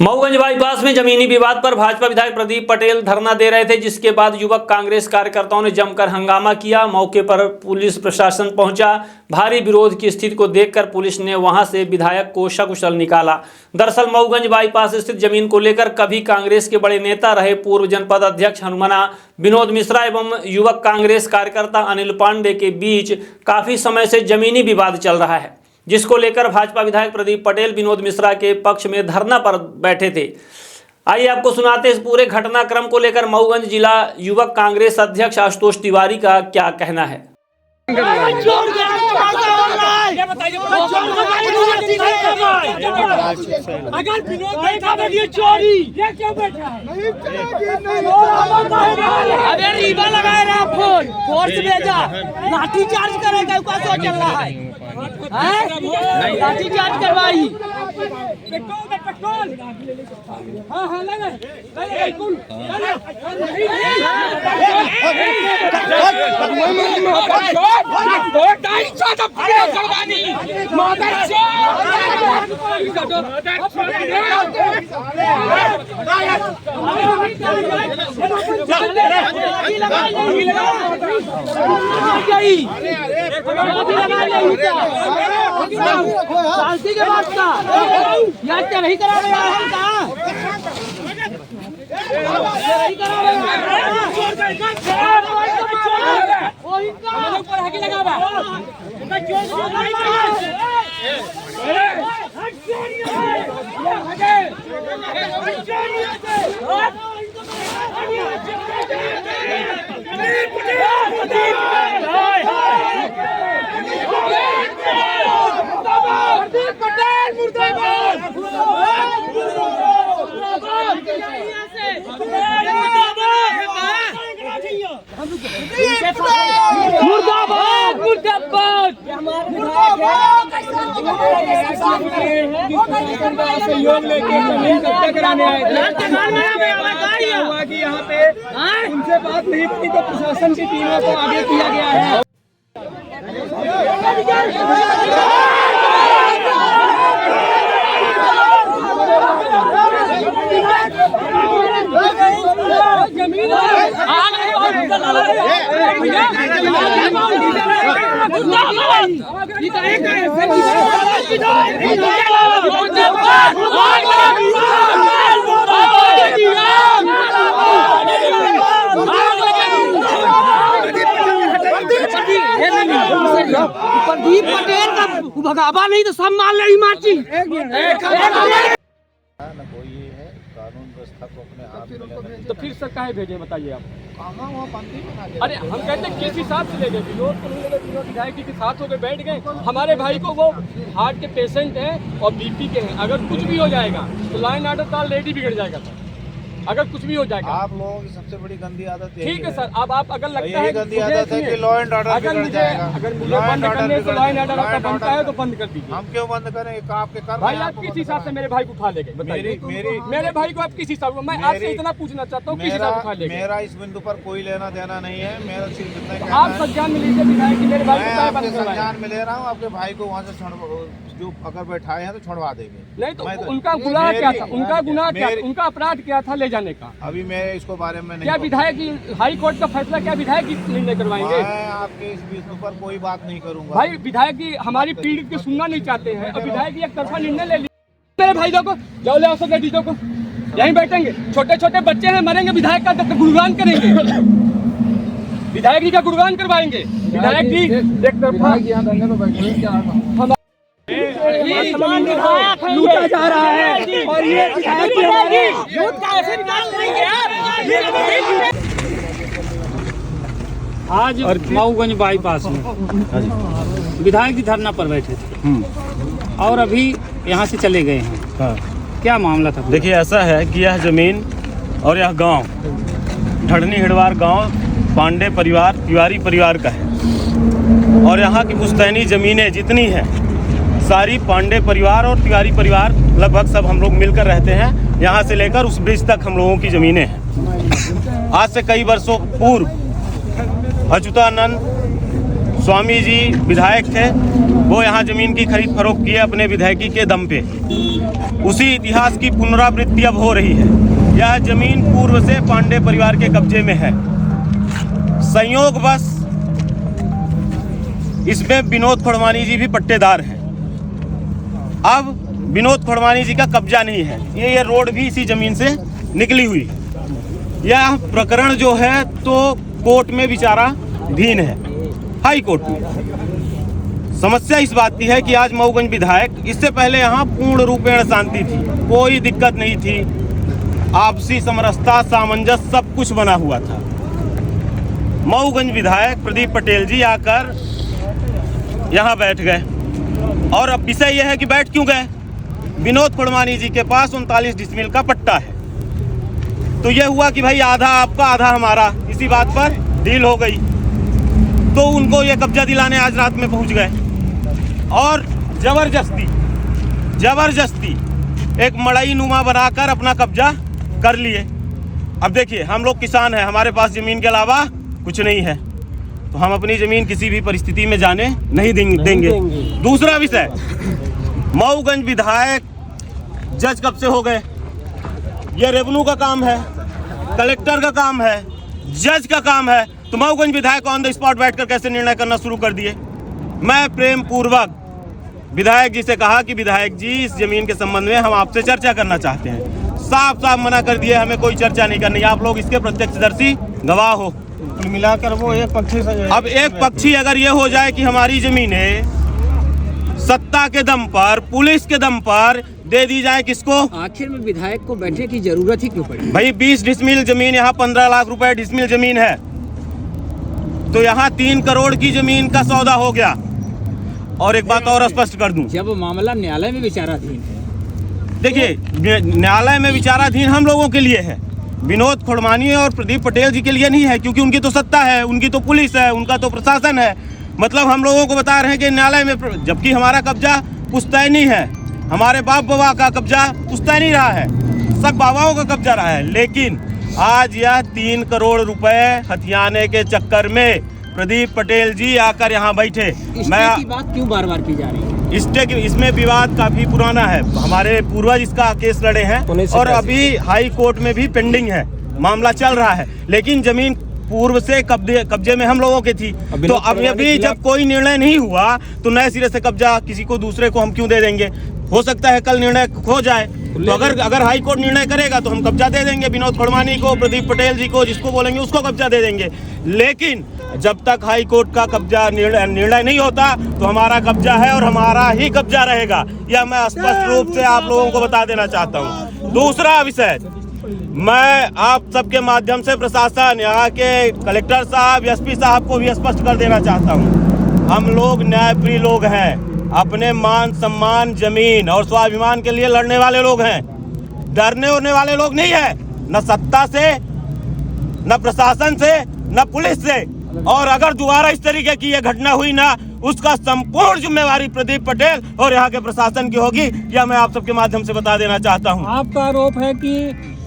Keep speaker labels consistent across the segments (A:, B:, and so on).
A: Mauganj bypass में जमीनी विवाद पर भाजपा विधायक प्रदीप पटेल धरना दे रहे थे, जिसके बाद युवक कांग्रेस कार्यकर्ताओं ने जमकर हंगामा किया। मौके पर पुलिस प्रशासन पहुंचा। भारी विरोध की स्थिति को देखकर पुलिस ने वहां से विधायक को सकुशल निकाला। दरअसल मऊगंज बाईपास स्थित जमीन को लेकर कभी कांग्रेस के बड़े नेता रहे पूर्व जनपद अध्यक्ष हनुमना विनोद मिश्रा एवं युवक कांग्रेस कार्यकर्ता अनिल पांडे के बीच काफी समय से जमीनी विवाद चल रहा है, जिसको लेकर भाजपा विधायक प्रदीप पटेल विनोद मिश्रा के पक्ष में धरना पर बैठे थे। आइए आपको सुनाते हैं इस पूरे घटनाक्रम को लेकर मऊगंज जिला युवक कांग्रेस अध्यक्ष आशुतोष तिवारी का क्या कहना है।
B: अगर विनोद बैठा है चोरी ये क्यों बैठा है? अरे रीबा लगाए रहा फोर्स भेजा, लाठी चार्ज करेगा क्या सोच रहा है? लाठी चार्ज करवाई। पेट्रोल हाँ लगे शांति के बाद का यार क्या नहीं करा रहे हैं कहाँ नहीं करा रहे ऊपर हकी लगा मुर्दाबाद मुर्दाबाद सहयोग लेके जमीन कब्जा कराने आए थे। हुआ कि यहाँ पे उनसे बात नहीं की तो प्रशासन की टीमों को आगे किया गया है। प्रदीप पटेल का भगावा नहीं तो सब मार लड़ी माची।
C: कानून व्यवस्था को अपने हाथ में
D: तो फिर सर काहे भेजे बताइए आप? अरे हम कहते हैं किस हिसाब से ले गए? विनोद को नहीं ले गए, विनोद विधायक जी के साथ होकर बैठ गए। हमारे भाई को वो हार्ट के पेशेंट हैं और बीपी के हैं, अगर कुछ भी हो जाएगा तो लाइन ऑर्डर तो ऑलरेडी बिगड़ जाएगा सर, अगर कुछ भी हो जाएगा।
C: आप लोगों की सबसे बड़ी गंदी आदत है।
D: ठीक है सर, अब आप अगर लगता है
C: गंदी आदत है कि लॉ एंड ऑर्डर बिगड़ जाएगा।
D: अगर मुझे बंद करने से लॉ एंड ऑर्डर आपका बनता है तो बंद कर दीजिए।
C: हम क्यों बंद करें? आपके कर
D: भाई आप किस हिसाब से मेरे भाई को उठा ले गए बताइए? मेरे भाई को आप किस हिसाब से? मैं आपसे इतना पूछना चाहता हूँ किस हिसाब से उठा ले गए?
C: मेरा इस बिंदु पर कोई लेना देना नहीं है। मेरा सिर्फ इतना कहना है,
D: आप संज्ञान में लीजिए विधायक की मेरे भाई को
C: संज्ञान में ले रहा हूँ। आपके भाई को वहाँ से जो अगर बैठाए हैं तो छुड़वा देंगे।
D: नहीं तो उनका गुनाह क्या था? उनका गुनाह क्या? उनका अपराध क्या था ले जाने का?
C: अभी मैं इसको बारे में नहीं।
D: क्या विधायक हाई कोर्ट का फैसला क्या विधायक की निर्णय करवाएंगे?
C: मैं आपके इस विषय पर कोई बात नहीं करूंगा।
D: भाई विधायक की हमारी पीड़ित की सुनना नहीं चाहते हैं और विधायक एक तरफा निर्णय ले लिया। मेरे भाई को जाओ ले आओ सब लेडीजों को यहीं बैठेंगे। छोटे छोटे बच्चे हैं, मरेंगे, विधायक का गुणगान करेंगे, विधायक जी का गुणगान करवाएंगे। विधायक जी एक तरफा लूटा जा रहा है और ये
A: आज मऊगंज बाईपास में विधायक जी धरना पर बैठे थे और अभी यहाँ से चले गए हैं।
E: हाँ।
A: क्या मामला था?
E: देखिए ऐसा है कि यह जमीन और यह गांव ढड़नी हिड़वार गांव पांडे परिवार तिवारी परिवार का है और यहाँ की पुश्तैनी ज़मीनें जितनी हैं सारी पांडे परिवार और तिवारी परिवार लगभग सब हम लोग मिलकर रहते हैं। यहाँ से लेकर उस ब्रिज तक हम लोगों की ज़मीनें हैं। आज से कई वर्षों पूर्व अच्युतानंद स्वामी जी विधायक थे वो यहाँ ज़मीन की खरीद फरोख्त की है अपने विधायकी के दम पे। उसी इतिहास की पुनरावृत्ति अब हो रही है। यह ज़मीन पूर्व से पांडे परिवार के कब्जे में है। संयोगवश इसमें विनोद फड़वानी जी भी पट्टेदार हैं। अब विनोद फड़वानी जी का कब्जा नहीं है। ये रोड भी इसी ज़मीन से निकली हुई है। यह प्रकरण जो है तो कोर्ट में विचाराधीन है, हाई कोर्ट में। समस्या इस बात की है कि आज मऊगंज विधायक, इससे पहले यहाँ पूर्ण रूपेण शांति थी, कोई दिक्कत नहीं थी, आपसी समरसता सामंजस्य सब कुछ बना हुआ था। मऊगंज विधायक प्रदीप पटेल जी आकर यहाँ बैठ गए और अब विषय यह है कि बैठ क्यों गए। विनोद फड़वानी जी के पास 39 डिसमिल का पट्टा है, तो यह हुआ कि भाई आधा आपका आधा हमारा, इसी बात पर डील हो गई। तो उनको ये कब्जा दिलाने आज रात में पहुंच गए और जबरदस्ती एक मड़ई नुमा बनाकर अपना कब्जा कर लिए। अब देखिए, हम लोग किसान हैं, हमारे पास ज़मीन के अलावा कुछ नहीं है, तो हम अपनी ज़मीन किसी भी परिस्थिति में जाने नहीं देंगे। दूसरा विषय, मऊगंज विधायक जज कब से हो गए? ये रेवेन्यू का काम है, कलेक्टर का काम है, जज का काम है, तो मऊगंज विधायक ऑन द स्पॉट बैठकर कैसे निर्णय करना शुरू कर दिए? मैं प्रेम पूर्वक विधायक जी से कहा कि विधायक जी, इस जमीन के संबंध में हम आपसे चर्चा करना चाहते हैं। साफ साफ मना कर दिए, हमें कोई चर्चा नहीं करनी, आप लोग इसके प्रत्यक्षदर्शी गवाह हो।
C: मिलाकर वो एक पक्षी से,
E: अब एक पक्षी अगर ये हो जाए कि हमारी जमीनें सत्ता के दम पर, पुलिस के दम पर दे दी जाए किसको?
F: आखिर में विधायक को बैठने की जरूरत ही क्यों पड़ी?
E: भाई 20 डिसमिल जमीन, यहाँ 15 लाख रुपए डिसमिल जमीन है, तो यहाँ 3 करोड़ की जमीन का सौदा हो गया। और एक बात और स्पष्ट कर दूं,
F: जब मामला न्यायालय में विचाराधीन है,
E: देखिए न्यायालय में विचाराधीन हम लोगों के लिए है, विनोद फड़वानी और प्रदीप पटेल जी के लिए नहीं है, क्योंकि उनकी तो सत्ता है, उनकी तो पुलिस है, उनका तो प्रशासन है। मतलब हम लोगों को बता रहे हैं कि न्यायालय में, जबकि हमारा कब्जा पुश्तैनी है, हमारे बाप बाबा का कब्जा पुश्तैनी रहा है, सब बाबाओं का कब्जा रहा है। लेकिन आज यह 3 करोड़ रुपए हथियाने के चक्कर में प्रदीप पटेल जी आकर यहाँ बैठे।
F: मैं की बात क्यों बार बार की जा रही है?
E: इसमें विवाद काफी पुराना है, हमारे पूर्वज इसका केस लड़े हैं और अभी हाई कोर्ट में भी पेंडिंग है, मामला चल रहा है। लेकिन जमीन पूर्व से कब्जे में हम लोगों की थी, तो अब अभी जब कोई निर्णय नहीं हुआ तो नए सिरे से कब्जा किसी को दूसरे को हम क्यों दे देंगे? हो सकता है कल निर्णय खो जाए, तो अगर हाई कोर्ट निर्णय करेगा तो हम कब्जा दे देंगे विनोद फड़वानी को, प्रदीप पटेल जी को, जिसको बोलेंगे उसको कब्जा दे देंगे। लेकिन जब तक हाई कोर्ट का कब्जा निर्णय नहीं होता तो हमारा कब्जा है और हमारा ही कब्जा रहेगा, यह मैं स्पष्ट रूप से आप लोगों को बता देना चाहता हूँ। दूसरा विषय, मैं आप सबके माध्यम से प्रशासन, यहाँ के कलेक्टर साहब, एसपी साहब को भी स्पष्ट कर देना चाहता हूँ, हम लोग न्यायप्रिय लोग हैं, अपने मान सम्मान, जमीन और स्वाभिमान के लिए लड़ने वाले लोग हैं, डरने उड़ने वाले लोग नहीं है, न सत्ता से, न प्रशासन से, न पुलिस से। और अगर दोबारा इस तरीके की ये घटना हुई ना, उसका संपूर्ण जिम्मेवारी प्रदीप पटेल और यहाँ के प्रशासन की होगी, यह मैं आप सबके माध्यम से बता देना चाहता हूँ।
G: आपका आरोप है कि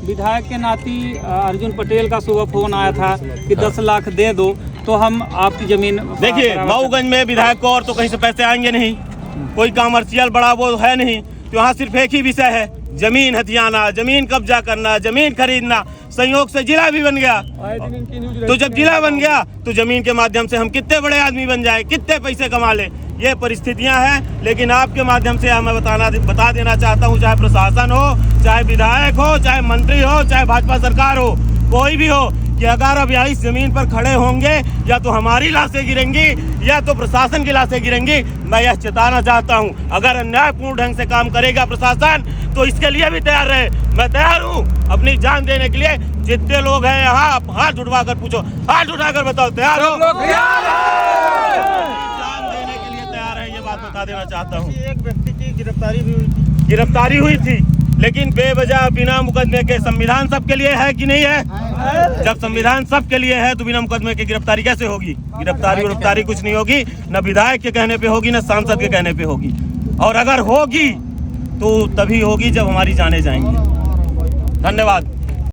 G: विधायक के नाती अर्जुन पटेल का सुबह फोन आया था कि 10 लाख दे दो तो हम आपकी जमीन।
E: देखिए, मऊगंज में विधायक को और तो कहीं से पैसे आएंगे नहीं, कोई कमर्शियल बड़ा वो है नहीं, तो यहाँ सिर्फ एक ही विषय है, जमीन हथियाना, जमीन कब्जा करना, जमीन खरीदना। संयोग से जिला भी बन गया, तो जब जिला बन गया तो जमीन के माध्यम से हम कितने बड़े आदमी बन जाए, कितने पैसे कमा ले, ये परिस्थितियां हैं। लेकिन आपके माध्यम से मैं बता देना चाहता हूँ, चाहे प्रशासन हो, चाहे विधायक हो, चाहे मंत्री हो, चाहे भाजपा सरकार हो, कोई भी हो, कि अगर अब यहाँ इस जमीन पर खड़े होंगे या तो हमारी लाशें गिरेंगी या तो प्रशासन की लाशें गिरेंगी। मैं यह चेताना चाहता हूँ, अगर अन्यायपूर्ण ढंग से काम करेगा प्रशासन तो इसके लिए भी तैयार रहे। मैं तैयार हूँ अपनी जान देने के लिए। जितने लोग हैं यहाँ, आप हाथ उठवा कर पूछो, हाथ उठाकर बताओ, तैयार हो? जान देने के लिए तैयार है, ये बात बता देना चाहता हूँ।
C: एक व्यक्ति की
E: गिरफ्तारी हुई थी, लेकिन बेवजह बिना मुकदमे के। संविधान सबके लिए है कि नहीं है? जब संविधान सबके लिए है तो बिना मुकदमे के गिरफ्तारी कैसे होगी? गिरफ्तारी कुछ नहीं होगी, न विधायक के कहने पे होगी, न सांसद के कहने पे होगी। और अगर होगी तो तभी होगी जब हमारी जानें जाएंगी। धन्यवाद।